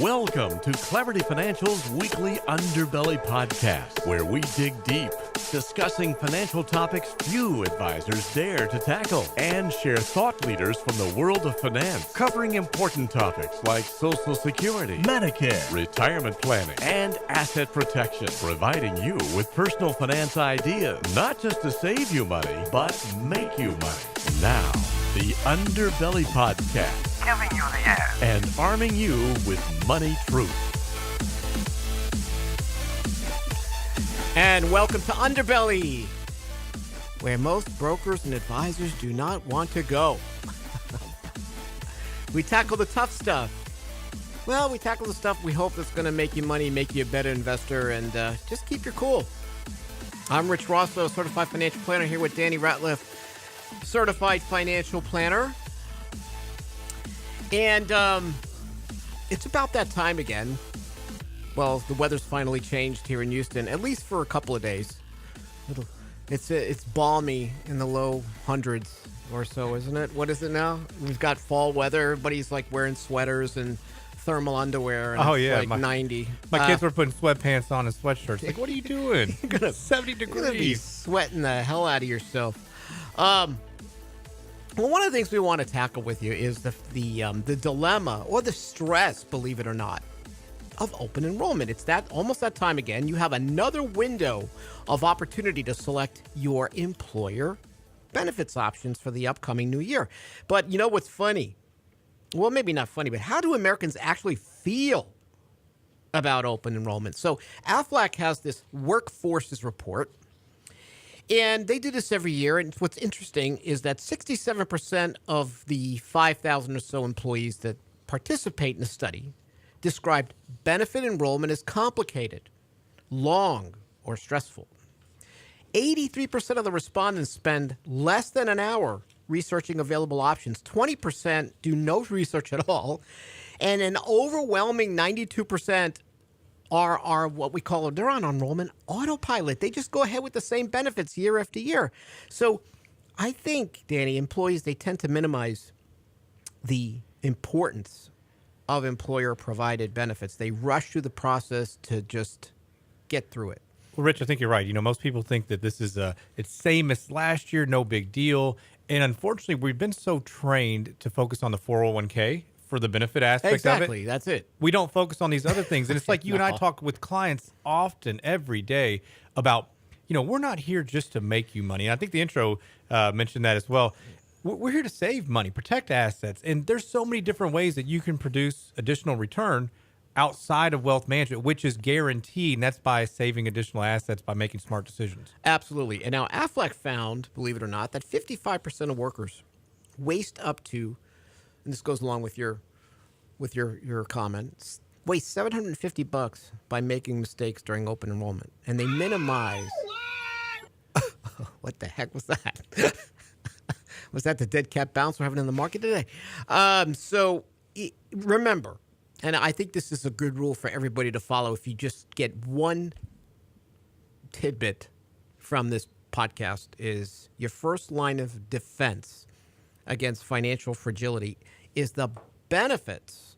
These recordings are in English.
Welcome to Clarity Financial's weekly Underbelly podcast, where we dig deep, discussing financial topics few advisors dare to tackle, and share thought leaders from the world of finance, covering important topics like Social Security, Medicare, retirement planning, and asset protection, providing you with personal finance ideas, not just to save you money, but make you money. Now, the Underbelly podcast, giving you the edge and arming you with money truth. And welcome to Underbelly, where most brokers and advisors do not want to go. We tackle the tough stuff. Well, we tackle the stuff we hope that's going to make you money, make you a better investor, and just keep your cool. I'm Rich Rosso, Certified Financial Planner, here with Danny Ratliff, Certified Financial Planner. And it's about that time again. Well, the weather's finally changed here in Houston, at least for a couple of days. It's balmy in the low hundreds or so, isn't it? What is it now? We've got fall weather. Everybody's like wearing sweaters and thermal underwear. And it's like 90. My kids were putting sweatpants on and sweatshirts. Like, what are you doing? You're gonna 70 You're gonna be degrees. sweating the hell out of yourself. Well, one of the things we want to tackle with you is the dilemma or the stress, believe it or not, of open enrollment. It's almost that time again. You have another window of opportunity to select your employer benefits options for the upcoming new year. But you know what's funny? Well, maybe not funny, but how do Americans actually feel about open enrollment? So AFLAC has this workforces report. And they do this every year. And what's interesting is that 67% of the 5,000 or so employees that participate in the study described benefit enrollment as complicated, long, or stressful. 83% of the respondents spend less than an hour researching available options. 20% do no research at all. And an overwhelming 92% are what we call, they're on enrollment autopilot. They just go ahead with the same benefits year after year. So I think, Danny, employees, they tend to minimize the importance of employer-provided benefits. They rush through the process to just get through it. Well, Rich, I think you're right. You know, most people think that this is it's same as last year, no big deal. And unfortunately, we've been so trained to focus on the 401k for the benefit aspect of it. Exactly, that's it. We don't focus on these other things. And it's like you and I talk with clients often, every day, about, you know, we're not here just to make you money. And I think the intro mentioned that as well. We're here to save money, protect assets. And there's so many different ways that you can produce additional return outside of wealth management, which is guaranteed. And that's by saving additional assets by making smart decisions. Absolutely. And now AFLAC found, believe it or not, that 55% of workers waste up to, and this goes along with your comment, waste $750 by making mistakes during open enrollment, and they minimize. What the heck was that? Was that the dead cat bounce we're having in the market today? Remember, and I think this is a good rule for everybody to follow. If you just get one tidbit from this podcast, is your first line of defense against financial fragility is the benefits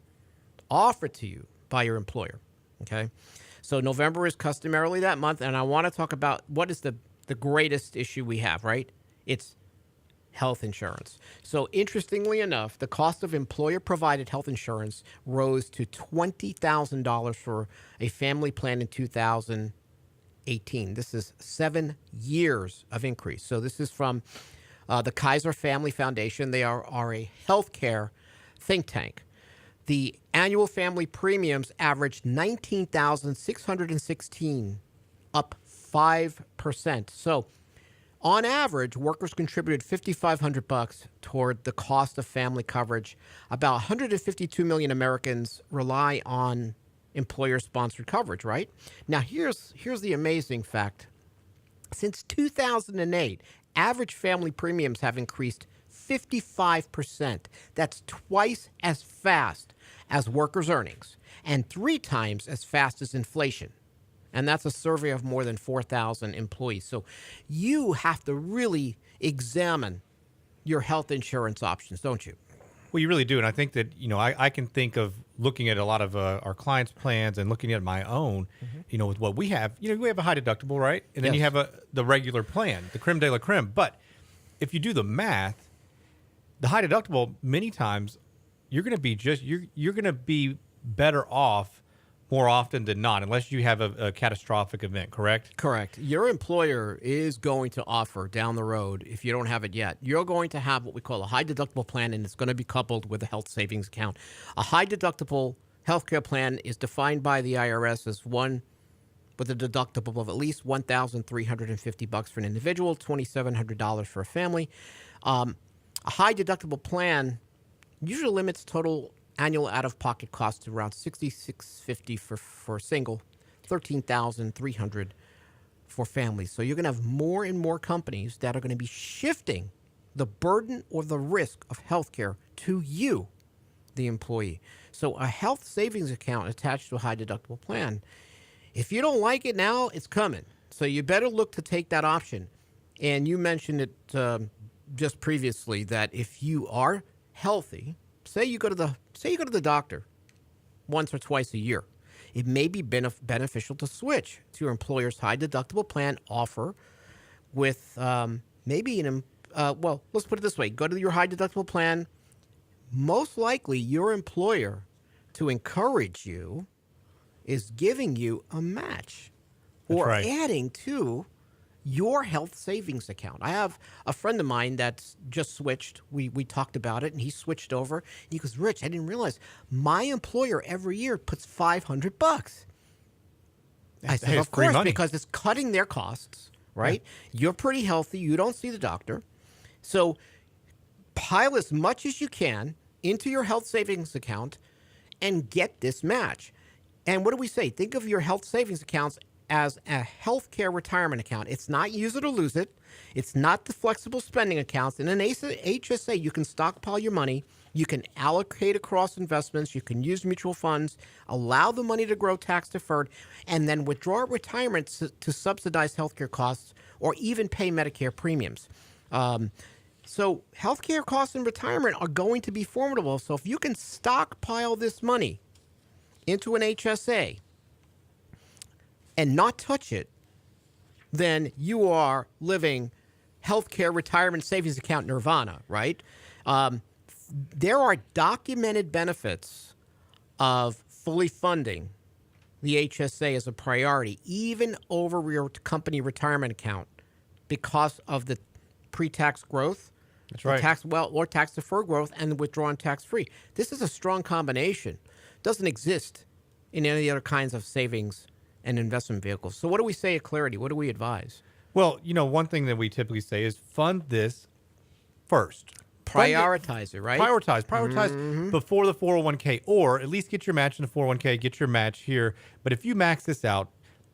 offered to you by your employer. Okay, so November is customarily that month, and I want to talk about what is the greatest issue we have, right? It's health insurance. So interestingly enough, the cost of employer-provided health insurance rose to $20,000 for a family plan in 2018. This is 7 years of increase. So this is from the Kaiser Family Foundation. They are a healthcare think tank. The annual family premiums averaged $19,616, up 5%. So on average, workers contributed $5,500 toward the cost of family coverage. About 152 million Americans rely on employer-sponsored coverage, right? Now, here's the amazing fact. Since 2008, average family premiums have increased 55%. That's twice as fast as workers' earnings and 3 times as fast as inflation. And that's a survey of more than 4,000 employees. So you have to really examine your health insurance options, don't you? Well, you really do. And I think that, I can think of looking at a lot of our clients' plans and looking at my own, with what we have. We have a high deductible, right? And then you have the regular plan, the creme de la creme. But if you do the math, the high deductible, many times, you're going to be you're going to be better off more often than not, unless you have a catastrophic event, correct? Correct. Your employer is going to offer down the road, if you don't have it yet, you're going to have what we call a high deductible plan, and it's going to be coupled with a health savings account. A high deductible healthcare plan is defined by the IRS as one with a deductible of at least $1,350 for an individual, $2,700 for a family. A high deductible plan usually limits total annual out-of-pocket costs to around $6,650 for a single, $13,300 for families. So you're going to have more and more companies that are going to be shifting the burden or the risk of healthcare to you, the employee. So a health savings account attached to a high deductible plan, if you don't like it now, it's coming. So you better look to take that option. And you mentioned it just previously that if you are healthy, say you go to the doctor once or twice a year, it may be beneficial to switch to your employer's high deductible plan offer with maybe let's put it this way. Go to your high deductible plan. Most likely your employer, to encourage you, is giving you a match or adding to your health savings account. I have a friend of mine that's just switched. We talked about it, and he switched over. He goes, Rich, I didn't realize my employer every year puts $500. I said, of course, because it's cutting their costs, right? Yeah. You're pretty healthy. You don't see the doctor. So pile as much as you can into your health savings account and get this match. And what do we say? Think of your health savings accounts as a healthcare retirement account. It's not use it or lose it. It's not the flexible spending accounts. In an HSA, you can stockpile your money. You can allocate across investments. You can use mutual funds, allow the money to grow tax deferred, and then withdraw at retirement to subsidize healthcare costs or even pay Medicare premiums. So healthcare costs in retirement are going to be formidable. So if you can stockpile this money into an HSA and not touch it, then you are living healthcare retirement savings account nirvana, right? There are documented benefits of fully funding the HSA as a priority, even over your company retirement account, because of the pre-tax growth. That's right. Or tax deferred growth and withdrawn tax free. This is a strong combination. Doesn't exist in any other kinds of savings and investment vehicles. So what do we say at Clarity? What do we advise? Well, one thing that we typically say is fund this first. Prioritize it, right? Prioritize before the 401k, or at least get your match in the 401k, get your match here. But if you max this out,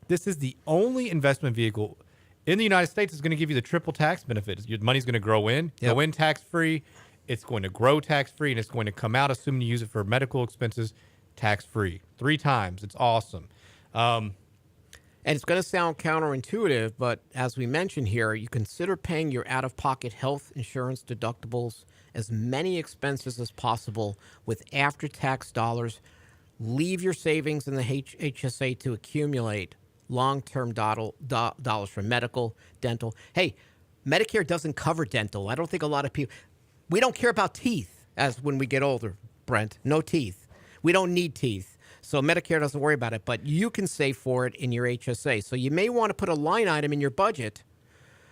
this is the only investment vehicle in the United States that's going to give you the triple tax benefits. Your money's going to go in tax-free, it's going to grow tax-free, and it's going to come out, assuming you use it for medical expenses, tax-free. 3 times. It's awesome. And it's going to sound counterintuitive, but as we mentioned here, you consider paying your out-of-pocket health insurance deductibles, as many expenses as possible with after-tax dollars. Leave your savings in the HSA to accumulate long-term dollars for medical, dental. Hey, Medicare doesn't cover dental. I don't think a lot of people, we don't care about teeth as when we get older, Brent. No teeth. We don't need teeth. So Medicare doesn't worry about it, but you can save for it in your HSA. So you may want to put a line item in your budget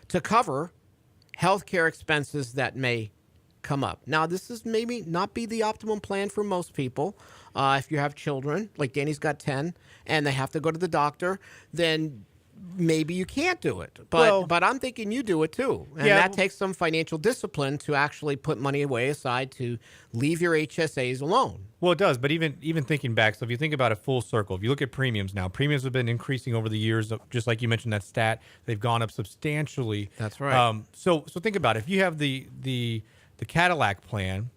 to cover healthcare expenses that may come up. Now, this is maybe not be the optimum plan for most people. If you have children, like Danny's got 10, and they have to go to the doctor, then maybe you can't do it. But I'm thinking you do it too. And that takes some financial discipline to actually put money away aside to leave your HSAs alone. Well, it does. But even thinking back, so if you think about it full circle, if you look at premiums now, premiums have been increasing over the years, just like you mentioned that stat. They've gone up substantially. That's right. So think about it. If you have the Cadillac plan,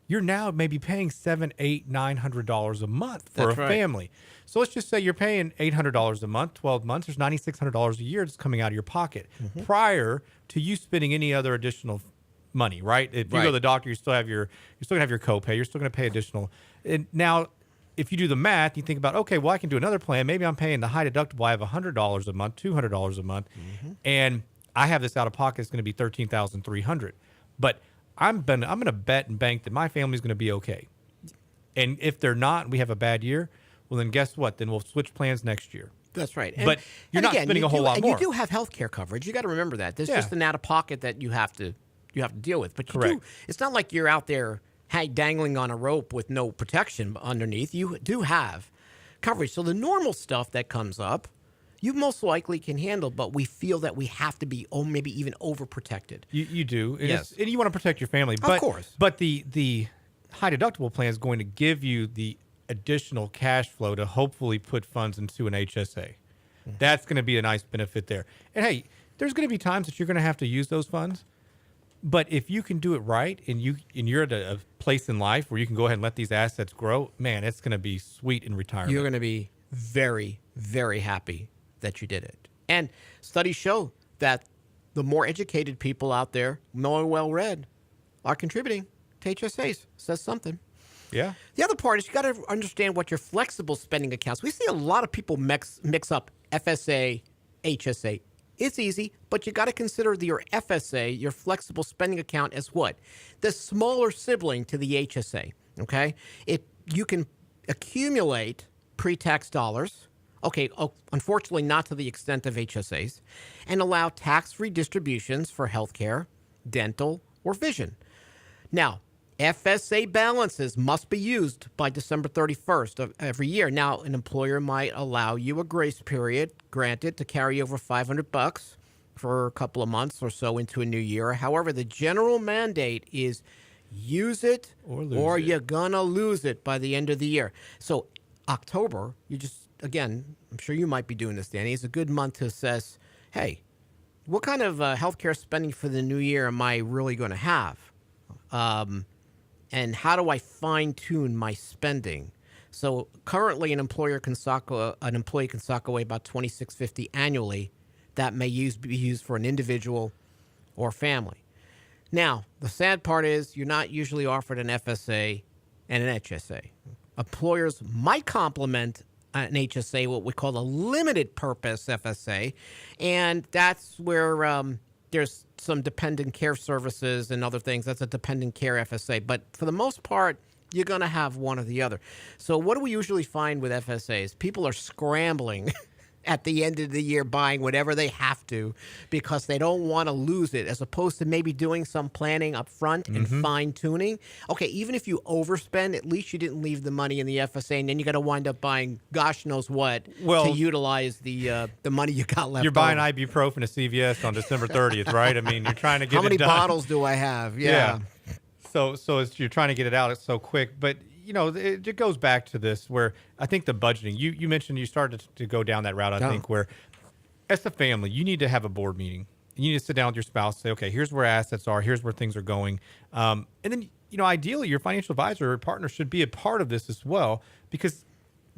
you're now maybe paying $700, $800, $900 a month for a family. So let's just say you're paying $800 a month, 12 months. There's $9,600 a year that's coming out of your pocket prior to you spending any other additional money, right? If you go to the doctor, you're still gonna have your copay. You're still gonna pay additional. And now, if you do the math, you think about, okay, well, I can do another plan. Maybe I'm paying the high deductible. I have $100 a month, $200 a month, and I have this out of pocket. It's going to be $13,300. But I'm going to bet and bank that my family's going to be okay. And if they're not, and we have a bad year, well, then guess what? Then we'll switch plans next year. That's right. But you're not spending a whole lot more. And you do have health care coverage. You got to remember that. There's just an out of pocket that you have to deal with. But it's not like you're out there dangling on a rope with no protection underneath. You do have coverage. So the normal stuff that comes up, you most likely can handle, but we feel that we have to be maybe even overprotected. You do. Yes. And you want to protect your family. Of course. But the high deductible plan is going to give you the additional cash flow to hopefully put funds into an HSA. That's going to be a nice benefit there. And hey, there's going to be times that you're going to have to use those funds. But if you can do it right, and you're at a place in life where you can go ahead and let these assets grow, man, it's going to be sweet in retirement. You're going to be very, very happy that you did it. And studies show that the more educated people out there, more well-read, are contributing to HSAs. Says something. Yeah. The other part is you got to understand what your flexible spending accounts. We see a lot of people mix up FSA, HSA. It's easy, but you got to consider your FSA, your flexible spending account, as what? The smaller sibling to the HSA, okay? You can accumulate pre-tax dollars, unfortunately not to the extent of HSAs, and allow tax-free distributions for healthcare, dental, or vision. Now, FSA balances must be used by December 31st of every year. Now, an employer might allow you a grace period, granted, to carry over $500 for a couple of months or so into a new year. However, the general mandate is use it or you're going to lose it by the end of the year. So October, again, I'm sure you might be doing this, Danny, is a good month to assess, hey, what kind of healthcare spending for the new year am I really going to have? And how do I fine-tune my spending? So currently, an employee can sock away about $2,650 annually. That may be used for an individual or family. Now, the sad part is you're not usually offered an FSA and an HSA. Employers might complement an HSA, what we call a limited purpose FSA, and that's where there's some dependent care services and other things. That's a dependent care FSA. But for the most part, you're going to have one or the other. So what do we usually find with FSAs? People are scrambling at the end of the year buying whatever they have to because they don't want to lose it, as opposed to maybe doing some planning up front and fine-tuning. Okay, even if you overspend, at least you didn't leave the money in the FSA, and then you got to wind up buying gosh knows what to utilize the money you got left. You're buying ibuprofen at CVS on December 30th, right? I mean, you're trying to get it done. How many bottles do I have? Yeah. So you're trying to get it out. It's so quick, but it goes back to this where I think the budgeting, you mentioned you started to go down that route, I think, where as a family, you need to have a board meeting. You need to sit down with your spouse and say, okay, here's where assets are, here's where things are going. And then, ideally, your financial advisor or partner should be a part of this as well, because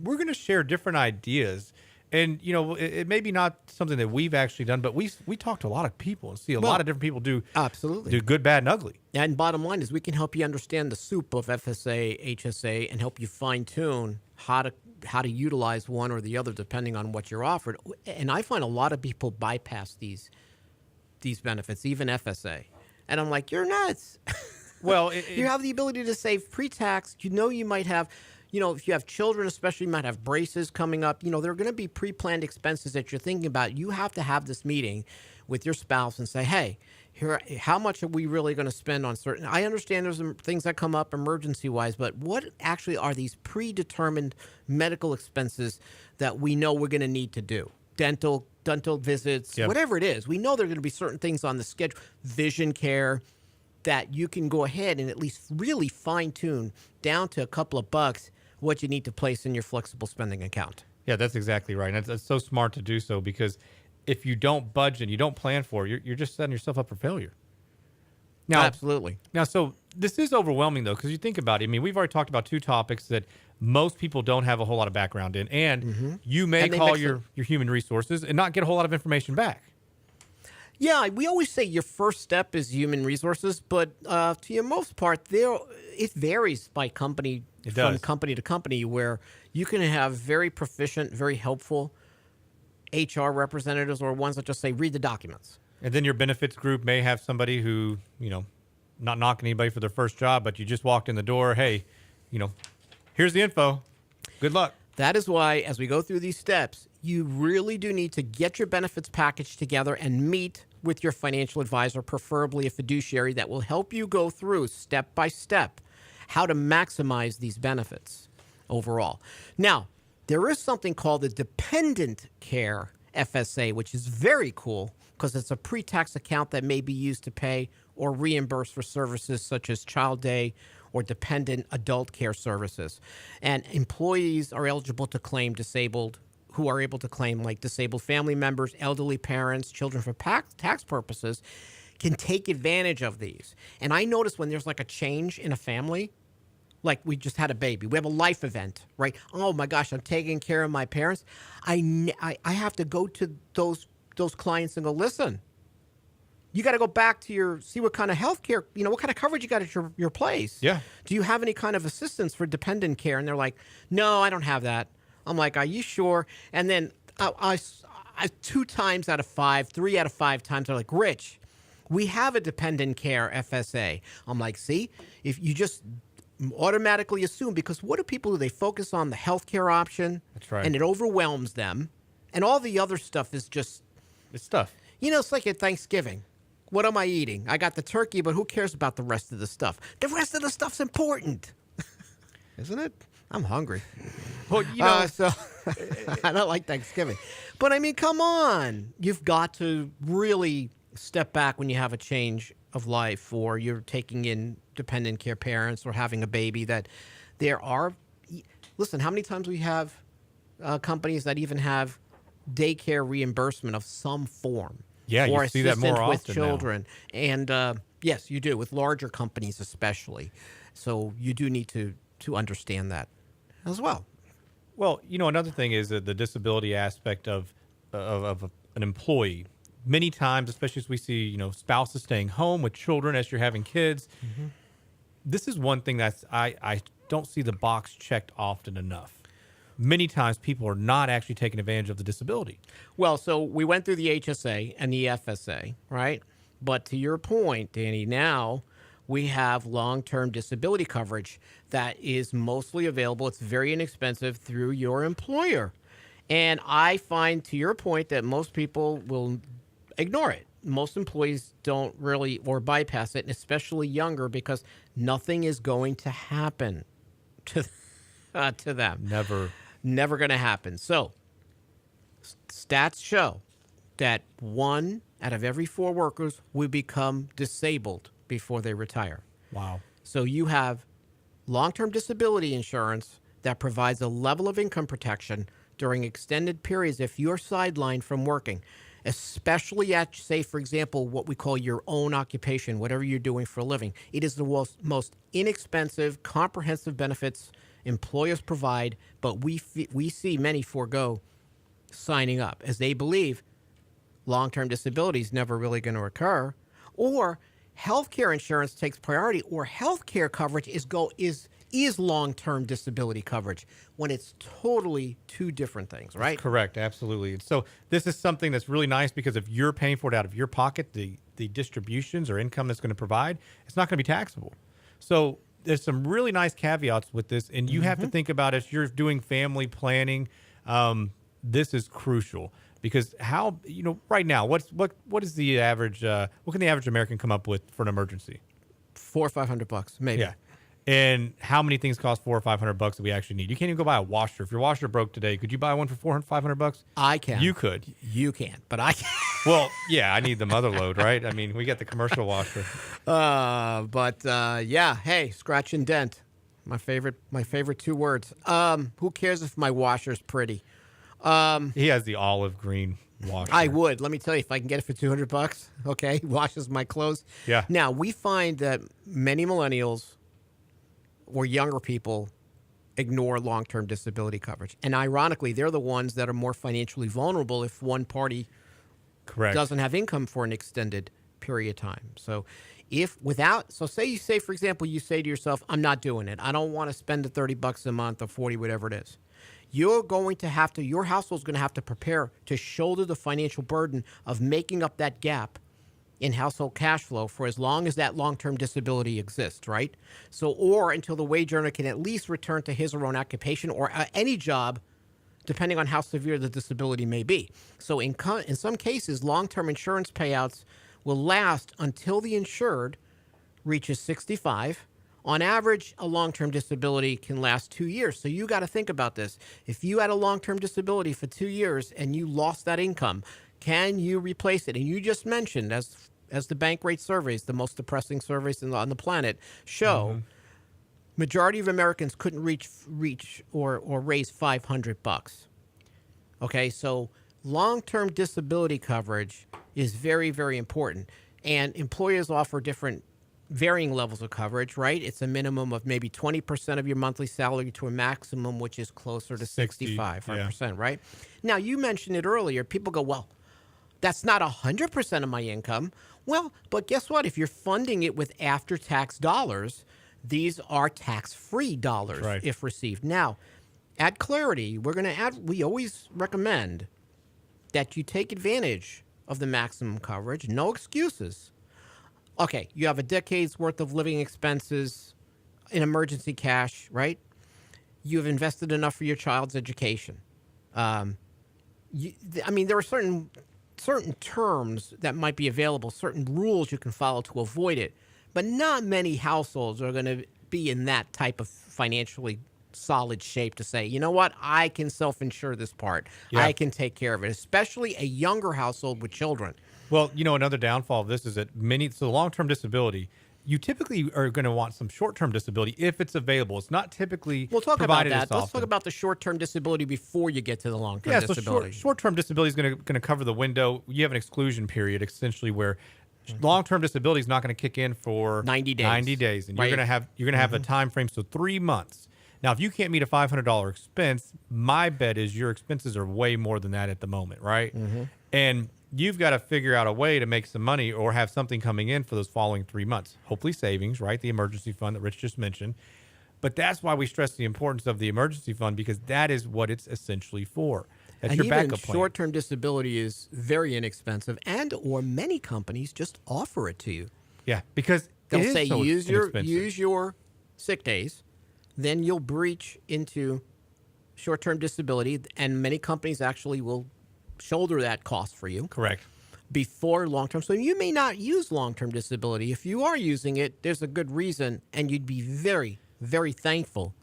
we're going to share different ideas. And, it may be not something that we've actually done, but we talk to a lot of people and see a lot of different people do good, bad, and ugly. And bottom line is we can help you understand the soup of FSA, HSA, and help you fine-tune how to utilize one or the other depending on what you're offered. And I find a lot of people bypass these benefits, even FSA. And I'm like, you're nuts. Well, you have the ability to save pre-tax. You might have... if you have children, especially, you might have braces coming up. There are going to be pre-planned expenses that you're thinking about. You have to have this meeting with your spouse and say, hey, how much are we really going to spend on certain... I understand there's some things that come up emergency-wise, but what actually are these predetermined medical expenses that we know we're going to need to do? Dental visits, whatever it is. We know there are going to be certain things on the schedule, vision care, that you can go ahead and at least really fine-tune down to a couple of bucks what you need to place in your flexible spending account. Yeah, that's exactly right. And it's so smart to do so, because if you don't budget, you don't plan for it, you're just setting yourself up for failure. Now, absolutely. Now, so this is overwhelming, though, because you think about it. I mean, we've already talked about two topics that most people don't have a whole lot of background in. And you may call your human resources and not get a whole lot of information back. Yeah, we always say your first step is human resources, but to the most part, it varies by company from company to company, where you can have very proficient, very helpful HR representatives or ones that just say, read the documents. And then your benefits group may have somebody who, not knocking anybody for their first job, but you just walked in the door. Hey, here's the info. Good luck. That is why, as we go through these steps, you really do need to get your benefits package together and meet with your financial advisor, preferably a fiduciary that will help you go through step by step how to maximize these benefits overall. Now, there is something called the Dependent Care FSA, which is very cool because it's a pre-tax account that may be used to pay or reimburse for services such as child day or dependent adult care services. And employees are eligible to claim who are able to claim like disabled family members, elderly parents, children for tax purposes can take advantage of these. And I notice when there's like a change in a family, like we just had a baby, we have a life event, right? Oh my gosh, I'm taking care of my parents. I have to go to those clients and go, listen, you got to go back to see what kind of health care, what kind of coverage you got at your place. Yeah. Do you have any kind of assistance for dependent care? And they're like, no, I don't have that. I'm like, are you sure? And then I 2 times out of 5, 3 out of 5 times, they're like, Rich, we have a dependent care FSA. I'm like, see, if you just automatically assume, because what do people do? They focus on the healthcare option. That's right. And it overwhelms them. And all the other stuff is just... It's stuff. It's like at Thanksgiving. What am I eating? I got the turkey, but who cares about the rest of the stuff? The rest of the stuff's important. Isn't it? I'm hungry. Well, so I don't like Thanksgiving. But I mean, come on. You've got to really step back when you have a change of life, or you're taking in dependent care parents or having a baby, that there are... Listen, how many times we have companies that even have daycare reimbursement of some form? Yeah, or you see that more often with children. Now. And yes, you do, with larger companies especially. So you do need to understand that as well. Well, another thing is the disability aspect of an employee. Many times, especially as we see, spouses staying home with children as you're having kids. Mm-hmm. This is one thing that's I don't see the box checked often enough. Many times people are not actually taking advantage of the disability. Well, so we went through the HSA and the FSA, right? But to your point, Danny, now we have long-term disability coverage that is mostly available. It's very inexpensive through your employer. And I find, to your point, that most people will ignore it. Most employees don't really, or bypass it, and especially younger, because nothing is going to happen to them. Never going to happen. So stats show that 1 out of every 4 workers will become disabled before they retire. Wow. So you have long-term disability insurance that provides a level of income protection during extended periods if you're sidelined from working, especially at, say, for example, what we call your own occupation, whatever you're doing for a living. It is the most inexpensive, comprehensive benefits employers provide, but we see many forego signing up as they believe long-term disability is never really going to occur, or healthcare insurance takes priority, or healthcare coverage is long-term disability coverage, when it's totally 2 different things, right? That's correct, absolutely. And so this is something that's really nice, because if you're paying for it out of your pocket, the distributions or income that's going to provide, it's not going to be taxable. So there's some really nice caveats with this, and you have to think about, as you're doing family planning, this is crucial, because how, right now, what is the average, what can the average American come up with for an emergency? $400 or $500, maybe. Yeah. And how many things cost $400 or $500 that we actually need? You can't even go buy a washer. If your washer broke today, could you buy one for $400, $500? I can. You could. You can't, but I can. Well, yeah, I need the mother load, right? I mean, we got the commercial washer. Yeah. Hey, scratch and dent. My favorite 2 words. Who cares if my washer's pretty? He has the olive green washer. I would. Let me tell you, if I can get it for $200, okay, washes my clothes. Yeah. Now, we find that many millennials or younger people ignore long-term disability coverage. And ironically, they're the ones that are more financially vulnerable if one party Correct. doesn't have income for an extended period of time. So say for example, you say to yourself, I'm not doing it. I don't want to spend the $30 a month or 40, whatever it is. Your household's going to have to prepare to shoulder the financial burden of making up that gap in household cash flow for as long as that long-term disability exists, right? So, or until the wage earner can at least return to his or her own occupation or any job, depending on how severe the disability may be. So in some cases, long-term insurance payouts will last until the insured reaches 65. On average, a long-term disability can last 2 years. So you got to think about this. If you had a long-term disability for 2 years and you lost that income, can you replace it? And you just mentioned, as the bank rate surveys, the most depressing surveys on the planet show, majority of Americans couldn't reach or raise $500. Okay, so long-term disability coverage is very, very important. And employers offer varying levels of coverage, right? It's a minimum of maybe 20% of your monthly salary to a maximum, which is closer to 65%, right? Now, you mentioned it earlier. People go, well, that's not 100% of my income. Well, but guess what? If you're funding it with after-tax dollars, these are tax-free dollars if received. Now, at Clarity, we always recommend that you take advantage of the maximum coverage. No excuses. Okay, you have a decade's worth of living expenses in emergency cash, right? You've invested enough for your child's education. There are certain terms that might be available, certain rules you can follow to avoid it, but not many households are going to be in that type of financially solid shape to say, you know what, I can self-insure this part. Yeah. I can take care of it, especially a younger household with children. Well, another downfall of this is that long-term disability, you typically are going to want some short-term disability if it's available. It's not typically We'll talk provided about that. as often. Let's talk about the short-term disability before you get to the long-term disability. So short-term disability is going to cover the window. You have an exclusion period, essentially, where long-term disability is not going to kick in for 90 days. 90 days, and you're going to have a time frame, so 3 months. Now, if you can't meet a $500 expense, my bet is your expenses are way more than that at the moment, right? And you've got to figure out a way to make some money or have something coming in for those following 3 months. Hopefully savings, right? The emergency fund that Rich just mentioned. But that's why we stress the importance of the emergency fund, because that is what it's essentially for. That's your backup plan. Short-term disability is very inexpensive, or many companies just offer it to you. Yeah, because they'll say use your sick days, then you'll breach into short-term disability, and many companies actually will shoulder that cost for you. Correct. Before long-term. So you may not use long-term disability. If you are using it, there's a good reason, and you'd be very, very thankful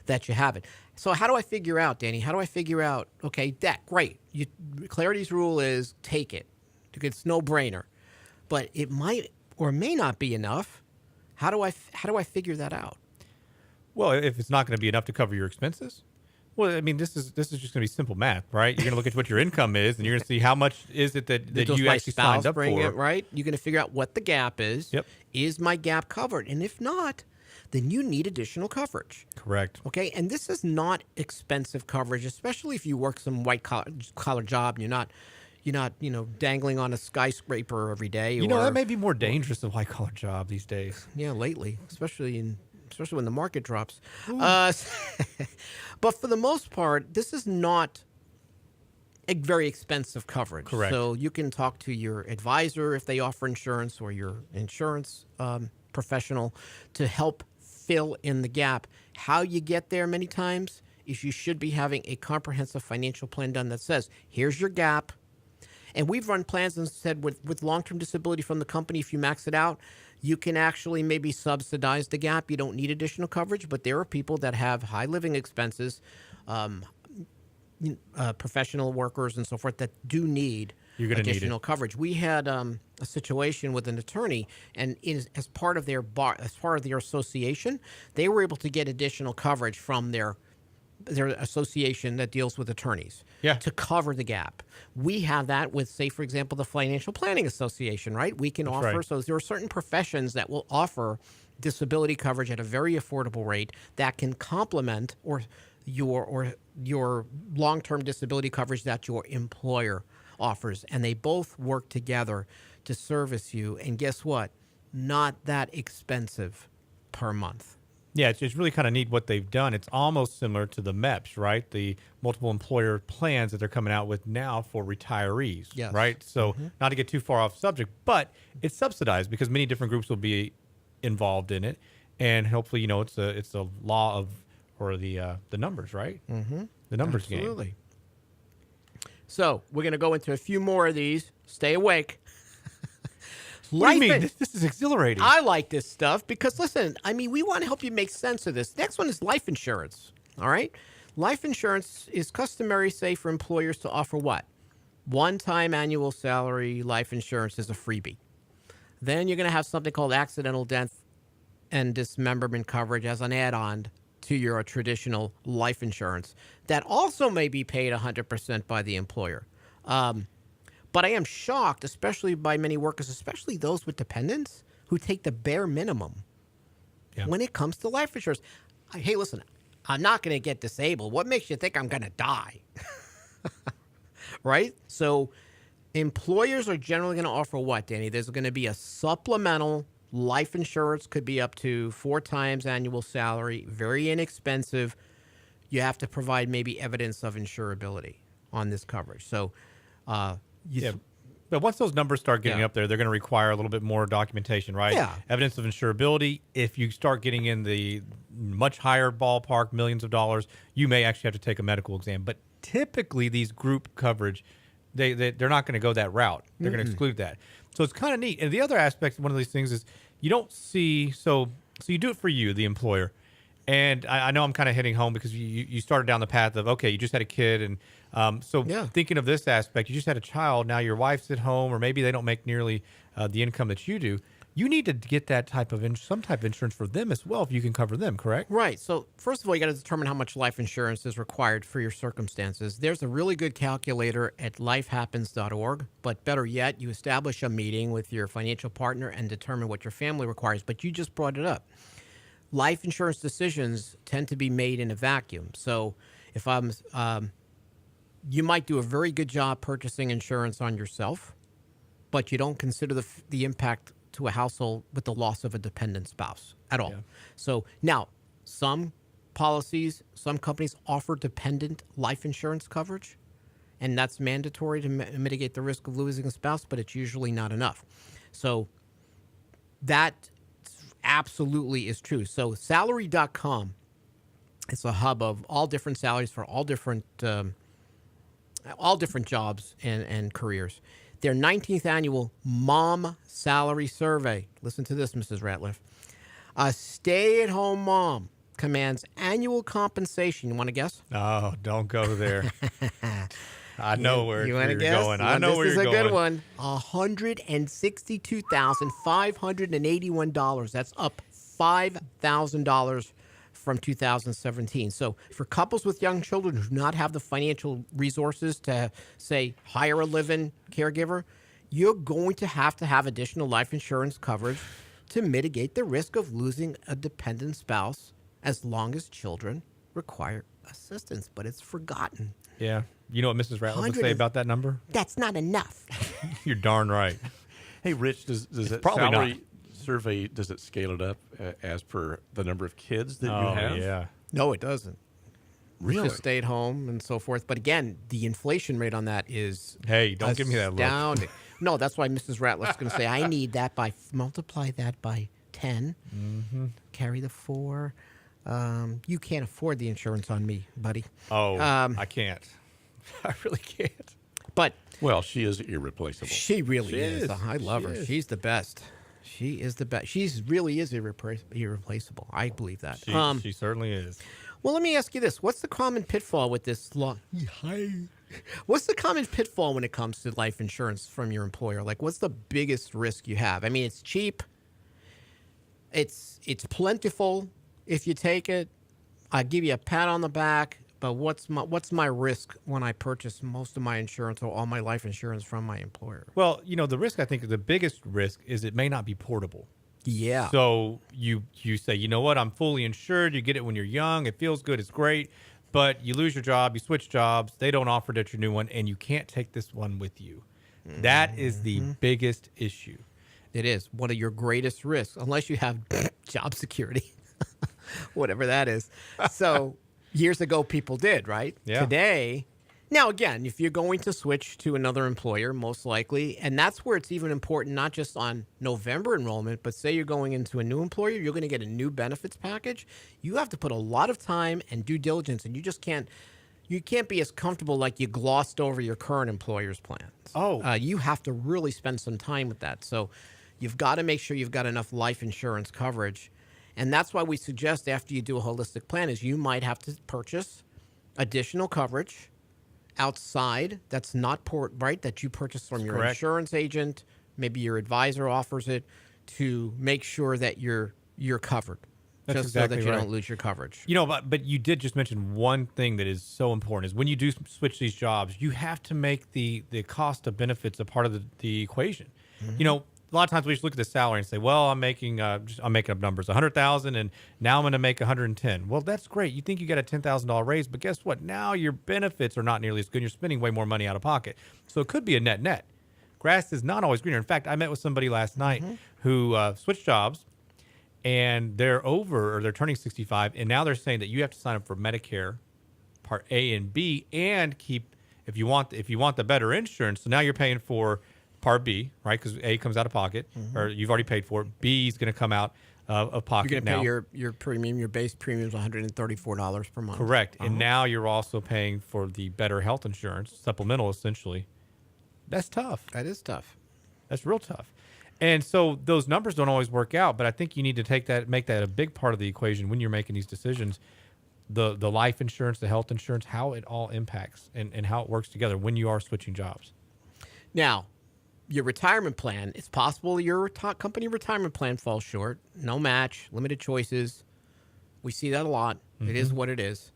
that you have it. So how do I figure out, Danny? Okay, that, great. Clarity's rule is take it. It's no-brainer. But it might or may not be enough. How do I figure that out? Well, if it's not going to be enough to cover your expenses, well, I mean, this is just going to be simple math, right? You're going to look at what your income is, and you're going to see how much is it that you actually signed up for. It, right? You're going to figure out what the gap is. Yep. Is my gap covered? And if not, then you need additional coverage. Correct. Okay, and this is not expensive coverage, especially if you work some white collar job and you're not dangling on a skyscraper every day. That may be more dangerous than a white collar job these days. Yeah, lately, especially when the market drops. But for the most part, this is not a very expensive coverage. Correct. So you can talk to your advisor if they offer insurance, or your insurance professional to help fill in the gap. How you get there many times is you should be having a comprehensive financial plan done that says, here's your gap. And we've run plans and said with long-term disability from the company, if you max it out, you can actually maybe subsidize the gap. You don't need additional coverage, but there are people that have high living expenses, professional workers and so forth, that do need additional coverage. We had a situation with an attorney, and as part of their association, they were able to get additional coverage from their association that deals with attorneys to cover the gap. We have that with, say, for example, the Financial Planning Association, right? We can offer, right. So there are certain professions that will offer disability coverage at a very affordable rate that can complement your long-term disability coverage that your employer offers, and they both work together to service you. And guess what? Not that expensive per month. Yeah, it's really kind of neat what they've done. It's almost similar to the MEPs, right? The multiple employer plans that they're coming out with now for retirees, Yes. right? So not to get too far off subject, but it's subsidized because many different groups will be involved in it, and hopefully, it's a law of or the numbers, right? Mm-hmm. The numbers game. Absolutely. So we're going to go into a few more of these. Stay awake. What do you mean? This is exhilarating. I like this stuff because, listen, we want to help you make sense of this. Next one is life insurance, all right? Life insurance is customary, say, for employers to offer what? One-time annual salary life insurance is a freebie. Then you're going to have something called accidental death and dismemberment coverage as an add-on to your traditional life insurance that also may be paid 100% by the employer. But I am shocked, especially by many workers, especially those with dependents, who take the bare minimum when it comes to life insurance. Hey, listen, I'm not going to get disabled. What makes you think I'm going to die? Right? So employers are generally going to offer what, Danny? There's going to be a supplemental life insurance, could be up to 4 times annual salary, very inexpensive. You have to provide maybe evidence of insurability on this coverage. So, but once those numbers start getting up there, they're going to require a little bit more documentation, right? Yeah. Evidence of insurability. If you start getting in the much higher ballpark, millions of dollars, you may actually have to take a medical exam. But typically, these group coverage, they're not going to go that route. They're going to exclude that. So it's kind of neat. And the other aspect, one of these things is you don't see, so you do it for you, the employer. And I know I'm kind of hitting home because you started down the path of, okay, you just had a kid. And thinking of this aspect, you just had a child. Now your wife's at home, or maybe they don't make nearly the income that you do. You need to get that type of some type of insurance for them as well if you can cover them, correct? Right. So first of all, you got to determine how much life insurance is required for your circumstances. There's a really good calculator at lifehappens.org. But better yet, you establish a meeting with your financial partner and determine what your family requires. But you just brought it up. Life insurance decisions tend to be made in a vacuum. So if you might do a very good job purchasing insurance on yourself, but you don't consider the impact to a household with the loss of a dependent spouse at all. Yeah. So now, some policies, some companies offer dependent life insurance coverage, and that's mandatory to mitigate the risk of losing a spouse, but it's usually not enough. So that absolutely is true. So salary.com is a hub of all different salaries for all different jobs and careers. Their 19th annual Mom Salary Survey. Listen to this, Mrs. Ratliff. A stay-at-home mom commands annual compensation. You want to guess? Oh, don't go there. I know where you're going. I know where you're going. This is a good one. $162,581. That's up $5,000 from 2017. So for couples with young children who do not have the financial resources to, say, hire a live-in caregiver, you're going to have additional life insurance coverage to mitigate the risk of losing a dependent spouse as long as children require assistance. But it's forgotten. Yeah. You know what Mrs. Ratliff would say about that number? That's not enough. You're darn right. Hey, Rich, does that probably salary not. Survey, does it scale it up as per the number of kids that you have? Yeah. No, it doesn't. Really? Just stay at home and so forth. But again, the inflation rate on that is Hey, don't give me that look. astounding. No, that's why Mrs. Ratliff's going to say, I need that multiply that by 10, carry the 4. You can't afford the insurance on me, buddy. Oh, I can't. I really can't. But Well, she is irreplaceable. she really She is. is. I love her. She is. She's the best. She is the best. She really is irreplaceable. I believe that. She certainly is. Well, let me ask you this. What's the common pitfall with this law? What's the common pitfall when it comes to life insurance from your employer? Like, what's the biggest risk you have? I mean, it's cheap. It's plentiful if you take it. I give you a pat on the back. But what's my risk when I purchase most of my insurance or all my life insurance from my employer? Well, the risk, I think the biggest risk is it may not be portable. Yeah. So you say, you know what, I'm fully insured. You get it when you're young. It feels good. It's great. but you lose your job, you switch jobs, they don't offer it at your new one, and you can't take this one with you. That is the biggest issue. It is one of your greatest risks, unless you have job security, whatever that is. So years ago, people did, right? Yeah. Today, now again, if you're going to switch to another employer, most likely, and that's where it's even important, not just on November enrollment, but say you're going into a new employer, you're going to get a new benefits package. You have to put a lot of time and due diligence, and you just can't. You can't be as comfortable like you glossed over your current employer's plans. You have to really spend some time with that. So you've got to make sure you've got enough life insurance coverage. And that's why we suggest after you do a holistic plan is you might have to purchase additional coverage outside that's not that you purchase from your insurance agent. Maybe your advisor offers it to make sure that you're covered. That's just exactly so that you right. don't lose your coverage. But you did just mention one thing that is so important is when you do switch these jobs, you have to make the cost of benefits a part of the equation. A lot of times we just look at the salary and say, well, I'm making up numbers, 100,000, and now I'm going to make 110. Well, that's great. You think you get a $10,000 raise, but guess what? Now your benefits are not nearly as good. You're spending way more money out of pocket. So it could be a net. Grass is not always greener. In fact, I met with somebody last night who switched jobs. And they're turning 65, and now they're saying that you have to sign up for Medicare Part A and B, and keep if you want the better insurance. So now you're paying for Part B, right? Because A comes out of pocket, or you've already paid for it. B is going to come out of pocket. You're going to pay your premium. Your base premium is $134 per month. Correct, and now you're also paying for the better health insurance, supplemental, essentially. That's tough. That is tough. That's real tough. And so those numbers don't always work out, but I think you need to make that a big part of the equation when you're making these decisions. The life insurance, the health insurance, how it all impacts and how it works together when you are switching jobs. Now, your retirement plan, it's possible your company retirement plan falls short. No match, limited choices. We see that a lot. It is what it is.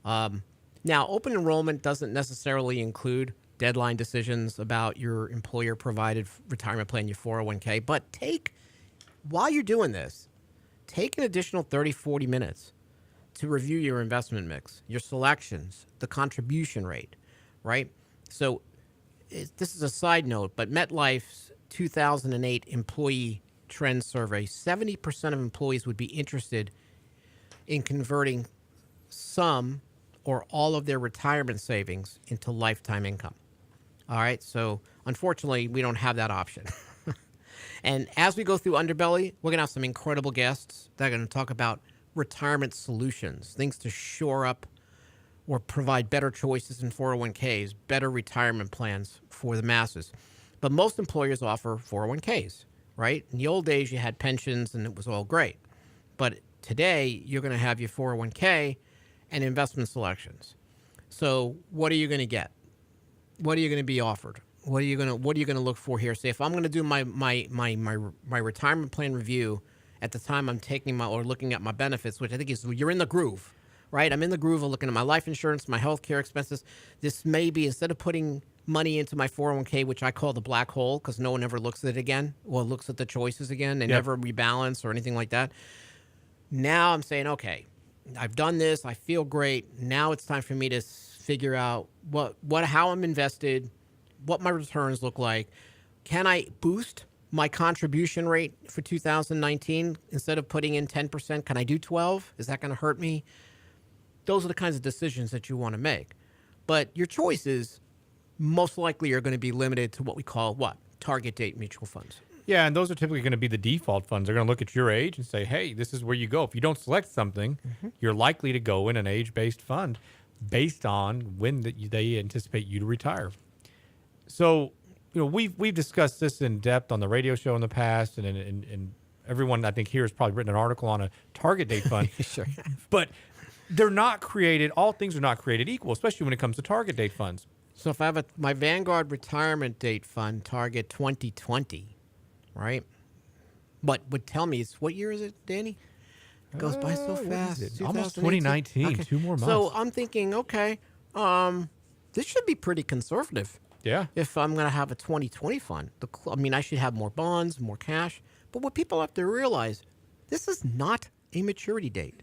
Now, open enrollment doesn't necessarily include deadline decisions about your employer-provided retirement plan, your 401k. But while you're doing this, take an additional 30, 40 minutes to review your investment mix, your selections, the contribution rate, right? So this is a side note, but MetLife's 2008 employee trend survey, 70% of employees would be interested in converting some or all of their retirement savings into lifetime income. All right, so unfortunately, we don't have that option. And as we go through Underbelly, we're going to have some incredible guests that are going to talk about retirement solutions, things to shore up or provide better choices in 401ks, better retirement plans for the masses. But most employers offer 401ks, right? In the old days, you had pensions and it was all great. But today, you're going to have your 401k and investment selections. So what are you going to get? What are you going to be offered? What are you going to look for here? Say if I'm going to do my retirement plan review at the time I'm taking or looking at my benefits, which I think is you're in the groove, right? I'm in the groove of looking at my life insurance, my health care expenses. This may be, instead of putting money into my 401k, which I call the black hole because no one ever looks at it again, or looks at the choices again. They never rebalance or anything like that. Now I'm saying, okay, I've done this. I feel great. Now it's time for me to figure out how I'm invested, what my returns look like. Can I boost my contribution rate for 2019 instead of putting in 10%? Can I do 12? Is that going to hurt me? Those are the kinds of decisions that you want to make. But your choices most likely are going to be limited to what we call target date mutual funds. Yeah, and those are typically going to be the default funds. They're going to look at your age and say, hey, this is where you go. If you don't select something, you're likely to go in an age-based fund based on when they anticipate you to retire. So, we've discussed this in depth on the radio show in the past, and everyone I think here has probably written an article on a target date fund. Sure. But they're not created. All things are not created equal, especially when it comes to target date funds. So if I have my Vanguard retirement date fund target 2020, right? But would tell me what year is it, Danny? It goes by so fast. Almost 2019. Okay. 2 more months. So I'm thinking, okay, this should be pretty conservative. Yeah. If I'm going to have a 2020 fund, I should have more bonds, more cash. But what people have to realize, this is not a maturity date,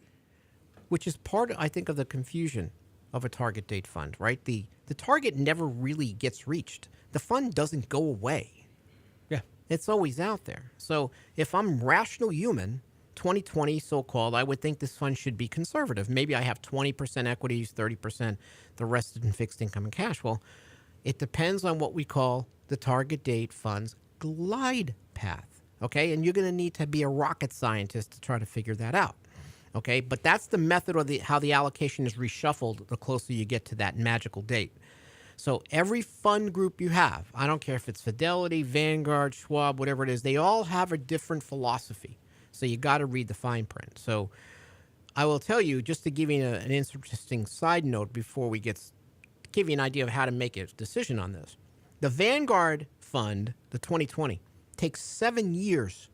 which is part, I think, of the confusion of a target date fund, right? The target never really gets reached. The fund doesn't go away. Yeah. It's always out there. So if I'm rational human, 2020 so-called, I would think this fund should be conservative. Maybe I have 20% equities, 30%, the rest in fixed income and cash. Well, it depends on what we call the target date fund's glide path, okay? And you're going to need to be a rocket scientist to try to figure that out, okay? But that's the method of how the allocation is reshuffled the closer you get to that magical date. So every fund group you have, I don't care if it's Fidelity, Vanguard, Schwab, whatever it is, they all have a different philosophy. So you got to read the fine print. So I will tell you, just to give you an interesting side note before we give you an idea of how to make a decision on this. The Vanguard fund, the 2020, takes 7 years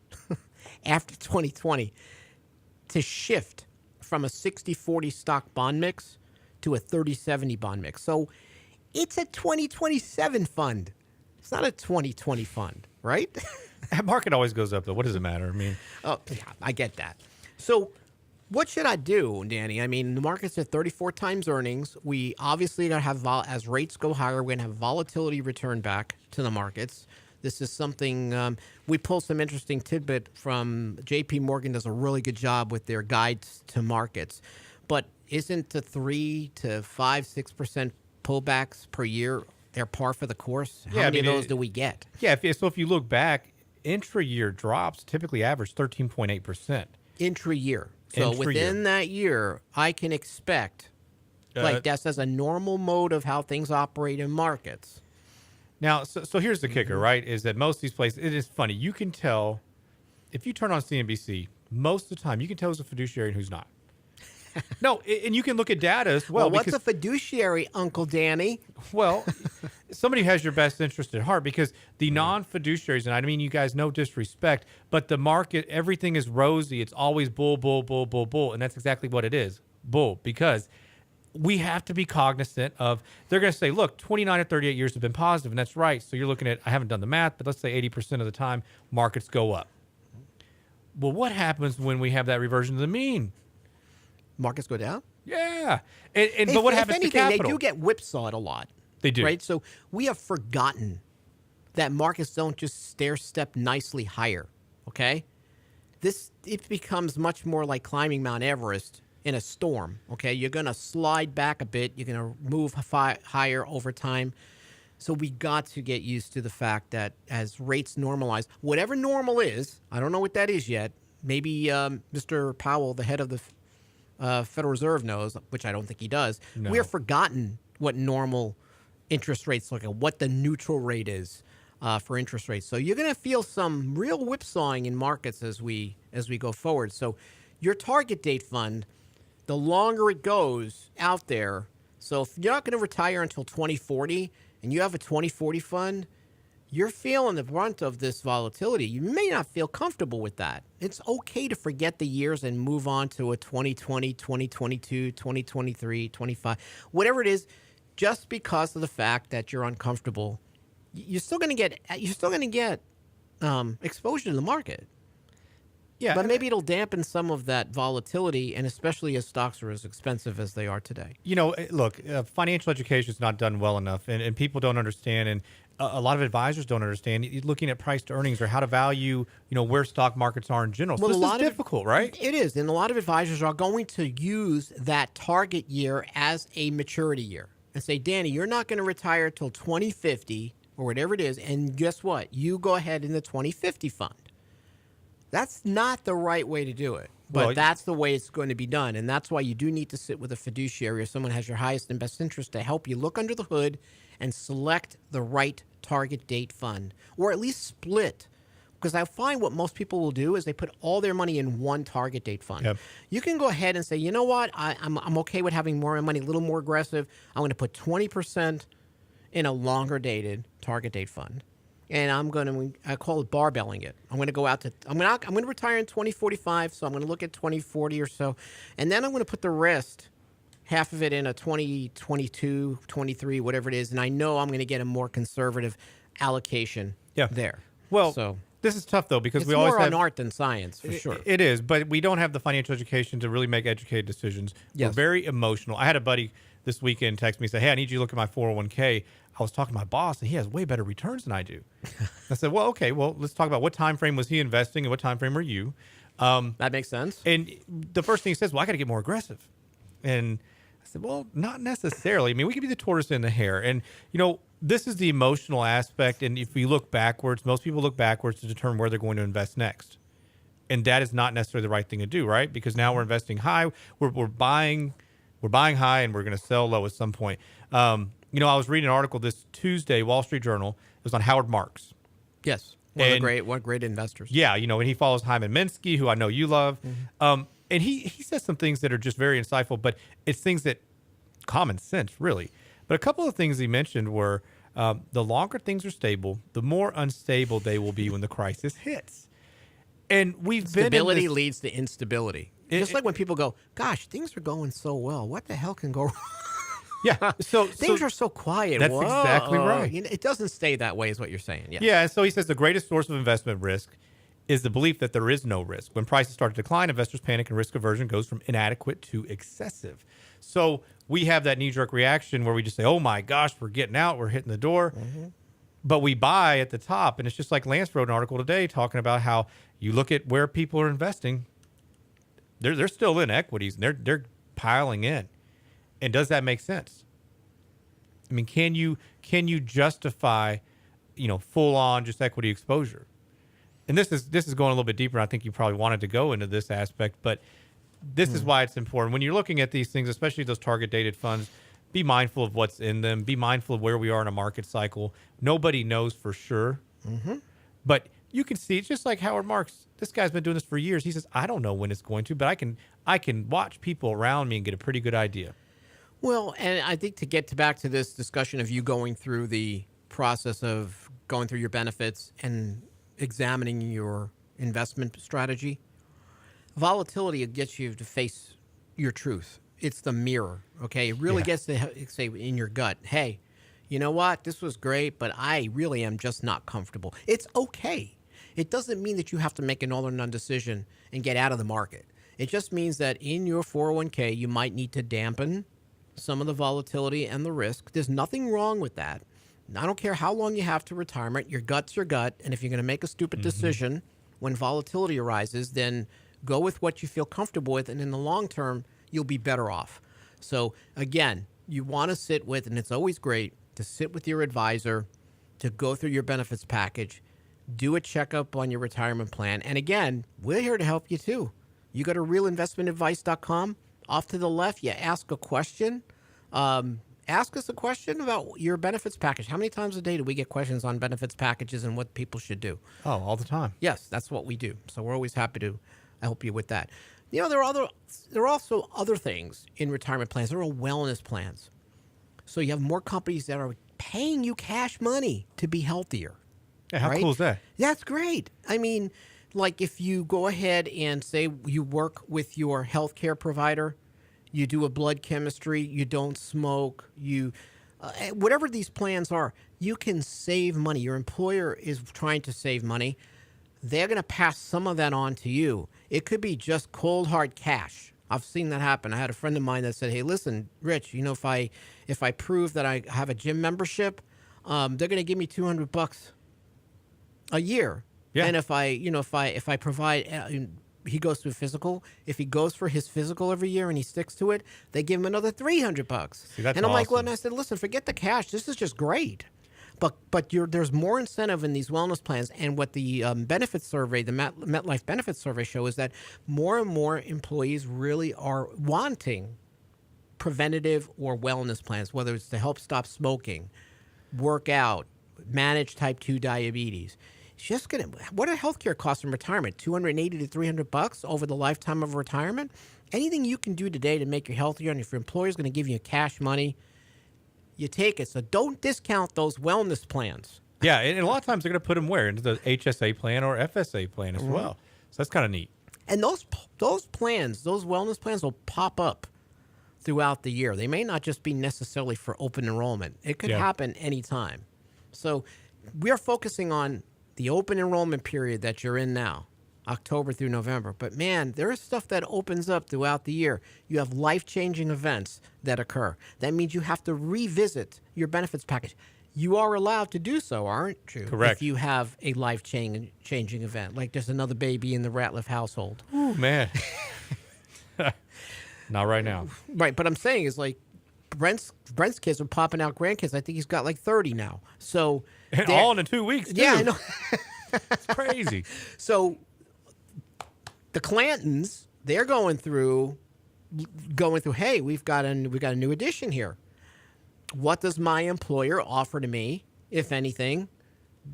after 2020 to shift from a 60-40 stock bond mix to a 30-70 bond mix. So it's a 2027 fund. It's not a 2020 fund, right? That market always goes up, though. What does it matter? I mean, oh, yeah, I get that. So what should I do, Danny? I mean, the market's at 34 times earnings. We obviously going to have, as rates go higher, we're going to have volatility return back to the markets. This is something, we pulled some interesting tidbit from JP Morgan does a really good job with their guides to markets. But isn't the 3 to 5, 6% pullbacks per year their par for the course? How many of those do we get? Yeah, so if you look back, intra-year drops typically average 13.8%. Intra-year. So within that year, I can expect, like that's as a normal mode of how things operate in markets. Now, so here's the kicker, right, is that most of these places, it is funny. You can tell, if you turn on CNBC, most of the time, you can tell who's a fiduciary and who's not. No, and you can look at data as well. Well, what's a fiduciary, Uncle Danny? Well, somebody who has your best interest at heart, because the non-fiduciaries, and I mean you guys, no disrespect, but the market, everything is rosy. It's always bull, bull, bull, bull, bull, and that's exactly what it is, bull, because we have to be cognizant of, they're going to say, look, 29 to 38 years have been positive, and that's right. So you're looking at, I haven't done the math, but let's say 80% of the time, markets go up. Well, what happens when we have that reversion to the mean? Markets go down? Yeah. But what happens to capital? They do get whipsawed a lot. They do. Right? So we have forgotten that markets don't just stair-step nicely higher, okay? It becomes much more like climbing Mount Everest in a storm, okay? You're going to slide back a bit. You're going to move higher over time. So we got to get used to the fact that as rates normalize, whatever normal is, I don't know what that is yet. Maybe Mr. Powell, the head of the Federal Reserve knows, which I don't think he does. No. We have forgotten what normal interest rates look like, what the neutral rate is for interest rates. So you're going to feel some real whipsawing in markets as we go forward. So your target date fund, the longer it goes out there, so if you're not going to retire until 2040 and you have a 2040 fund, you're feeling the brunt of this volatility. You may not feel comfortable with that. It's okay to forget the years and move on to a 2020, 2022, 2023, 25, whatever it is, just because of the fact that you're uncomfortable. You're still going to get exposure to the market. Yeah, but maybe it'll dampen some of that volatility, and especially as stocks are as expensive as they are today. You know, look, financial education is not done well enough, and people don't understand, and a lot of advisors don't understand looking at price to earnings or how to value, where stock markets are in general. So this is difficult, right? It is, and a lot of advisors are going to use that target year as a maturity year and say, Danny, you're not going to retire till 2050 or whatever it is, and guess what? You go ahead in the 2050 fund. That's not the right way to do it, but that's the way it's going to be done, and that's why you do need to sit with a fiduciary or someone who has your highest and best interest to help you look under the hood and select the right target date fund, or at least split. Because I find what most people will do is they put all their money in one target date fund. Yep. You can go ahead and say, you know what, I'm okay with having more money, a little more aggressive. I'm going to put 20% in a longer dated target date fund. And I call it barbelling it. I'm going to go out to, I'm going to retire in 2045, so I'm going to look at 2040 or so. And then I'm going to put the rest, half of it in a 2022, 23, whatever it is. And I know I'm going to get a more conservative allocation there. Well, this is tough, though, because we always have... It's more on art than science, for sure. It is, but we don't have the financial education to really make educated decisions. Yes. We're very emotional. I had a buddy this weekend texted me and said, hey, I need you to look at my 401k. I was talking to my boss, and he has way better returns than I do. I said, well, okay, well, let's talk about what time frame was he investing and what time frame are you? That makes sense. And the first thing he says, well, I got to get more aggressive. And I said, well, not necessarily. I mean, we could be the tortoise and the hare. And, this is the emotional aspect. And if we look backwards, most people look backwards to determine where they're going to invest next. And that is not necessarily the right thing to do, right? Because now we're investing high. We're buying high, and we're going to sell low at some point. I was reading an article this Tuesday, Wall Street Journal. It was on Howard Marks. Yes. What great investors. Yeah, and he follows Hyman Minsky, who I know you love. And he says some things that are just very insightful, but it's things that common sense, really. But a couple of things he mentioned were the longer things are stable, the more unstable they will be when the crisis hits. And Stability leads to instability. Just like when people go, gosh, things are going so well. What the hell can go wrong? Yeah. So things are so quiet. That's exactly right. It doesn't stay that way is what you're saying. Yes. Yeah. And so he says the greatest source of investment risk is the belief that there is no risk. When prices start to decline, investors panic and risk aversion goes from inadequate to excessive. So we have that knee-jerk reaction where we just say, oh, my gosh, we're getting out. We're hitting the door. But we buy at the top. And it's just like Lance wrote an article today talking about how you look at where people are investing. They're still in equities, and they're piling in. And does that make sense? I mean, can you justify, full on just equity exposure? And this is going a little bit deeper. I think you probably wanted to go into this aspect, but this is why it's important when you're looking at these things, especially those target dated funds. Be mindful of what's in them. Be mindful of where we are in a market cycle. Nobody knows for sure, but you can see it's just like Howard Marks. This guy's been doing this for years. He says, I don't know when it's going to, but I can watch people around me and get a pretty good idea. Well, and I think to get back to this discussion of you going through the process of going through your benefits and examining your investment strategy, volatility gets you to face your truth. It's the mirror, okay? It really gets to say in your gut, hey, you know what? This was great, but I really am just not comfortable. It's okay. It doesn't mean that you have to make an all or none decision and get out of the market. It just means that in your 401k, you might need to dampen some of the volatility and the risk. There's nothing wrong with that. I don't care how long you have to retirement. Your gut's your gut. And if you're going to make a stupid decision when volatility arises, then go with what you feel comfortable with. And in the long term, you'll be better off. So again, you want to sit with, and it's always great to sit with your advisor, to go through your benefits package, do a checkup on your retirement plan. And again, we're here to help you too. You go to realinvestmentadvice.com. Off to the left, you ask a question. Ask us a question about your benefits package. How many times a day do we get questions on benefits packages and what people should do? Oh, all the time. Yes, that's what we do. So we're always happy to help you with that. There are also other things in retirement plans. There are wellness plans. So you have more companies that are paying you cash money to be healthier. Yeah, how cool is that? That's great. I mean, like if you go ahead and say you work with your healthcare provider, you do a blood chemistry, you don't smoke, whatever these plans are, you can save money. Your employer is trying to save money. They're going to pass some of that on to you. It could be just cold hard cash. I've seen that happen. I had a friend of mine that said, "Hey, listen, Rich, if I prove that I have a gym membership, they're going to give me $200 a year." Yeah. And if I provide, he goes to a physical. If he goes for his physical every year and he sticks to it, they give him another $300. See, that's and I'm like, well, awesome. and I said, listen, forget the cash. This is just great. But there's more incentive in these wellness plans. And what the benefits survey, the MetLife benefits survey show is that more and more employees really are wanting preventative or wellness plans, whether it's to help stop smoking, work out, manage type 2 diabetes. It's just what are healthcare costs in retirement? $280 to $300 over the lifetime of retirement? Anything you can do today to make you healthier, and if your employer is going to give you cash money, you take it. So don't discount those wellness plans. Yeah, and a lot of times they're going to put them where? Into the HSA plan or FSA plan as well. So that's kind of neat. And those plans, those wellness plans will pop up throughout the year. They may not just be necessarily for open enrollment. It could happen anytime. So we're focusing on the open enrollment period that you're in now. October through November. But man, there is stuff that opens up throughout the year. You have life-changing events that occur. That means you have to revisit your benefits package. You are allowed to do so, aren't you? Correct. If you have a life-changing event, like there's another baby in the Ratliff household. Ooh, man. Not right now. Right, but I'm saying is like Brent's kids are popping out grandkids. I think he's got like 30 now. So And all in 2 weeks, too. yeah, I know. It's crazy. So the Clantons, they're going through. Hey, we've got a new addition here. What does my employer offer to me, if anything,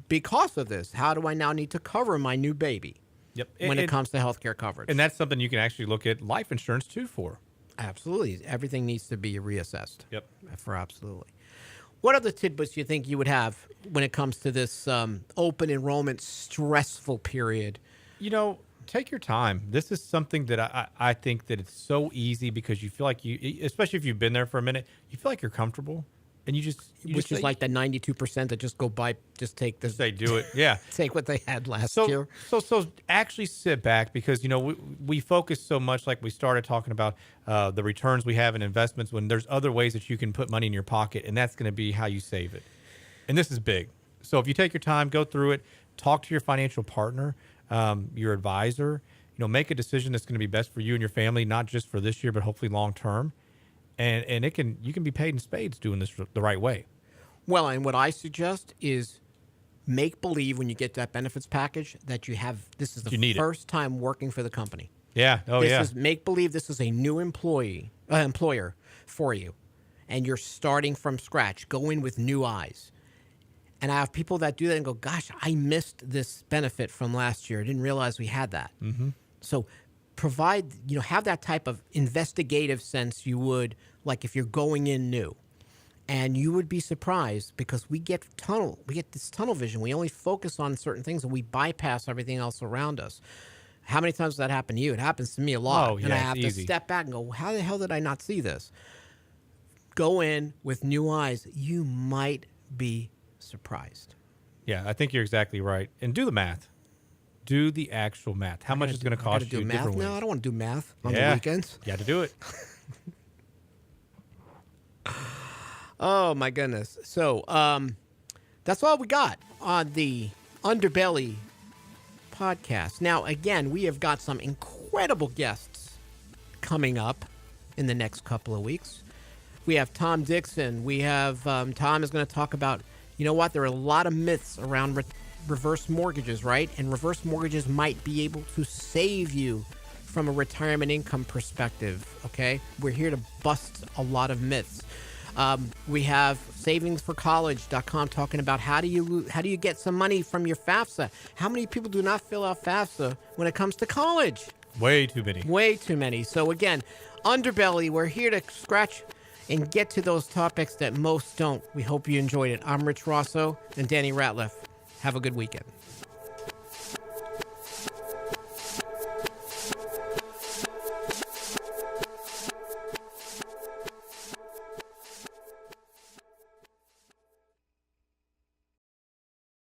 because of this? How do I now need to cover my new baby? Yep. When it comes to healthcare coverage, And that's something you can actually look at life insurance, too, for. absolutely, everything needs to be reassessed. Yep. For absolutely. What other tidbits do you think you would have when it comes to this open enrollment stressful period? You know, take your time. This is something that I think that it's so easy because you feel like especially if you've been there for a minute, you feel like you're comfortable. And Which is like the 92% that just go by, just take this. They do it. Yeah. Take what they had last So, year. so actually sit back because, we focus so much, like we started talking about the returns we have in investments when there's other ways that you can put money in your pocket, and that's going to be how you save it. And this is big. So if you take your time, go through it, talk to your financial partner, your advisor, make a decision that's going to be best for you and your family, not just for this year, but hopefully long term. And you can be paid in spades doing this the right way. Well, and what I suggest is make believe when you get that benefits package that this is the first time working for the company. Yeah. Oh, this yeah. is make believe this is a new employer for you, and you're starting from scratch. Go in with new eyes. And I have people that do that and go, "Gosh, I missed this benefit from last year. I didn't realize we had that." Mm-hmm. So have that type of investigative sense you would like if you're going in new. And you would be surprised because we get this tunnel vision. We only focus on certain things and we bypass everything else around us. How many times does that happen to you? It happens to me a lot. Oh, yeah, and I have to easy. step back and go, how the hell did I not see this? Go in with new eyes. You might be surprised. Yeah, I think you're exactly right. And do the math. Do the actual math. How much is going to cost you? Do math different now? ways. I don't want to do math on the weekends. You got to do it. Oh, my goodness. So that's all we got on the Underbelly podcast. Now, again, we have got some incredible guests coming up in the next couple of weeks. We have Tom Dixon. We have Tom is going to talk about, there are a lot of myths around reverse mortgages, right? And reverse mortgages might be able to save you from a retirement income perspective, okay? We're here to bust a lot of myths. We have savingsforcollege.com talking about how do you get some money from your FAFSA? How many people do not fill out FAFSA when it comes to college? Way too many. Way too many. So again, Underbelly, we're here to scratch and get to those topics that most don't. We hope you enjoyed it. I'm Rich Rosso and Danny Ratliff. Have a good weekend.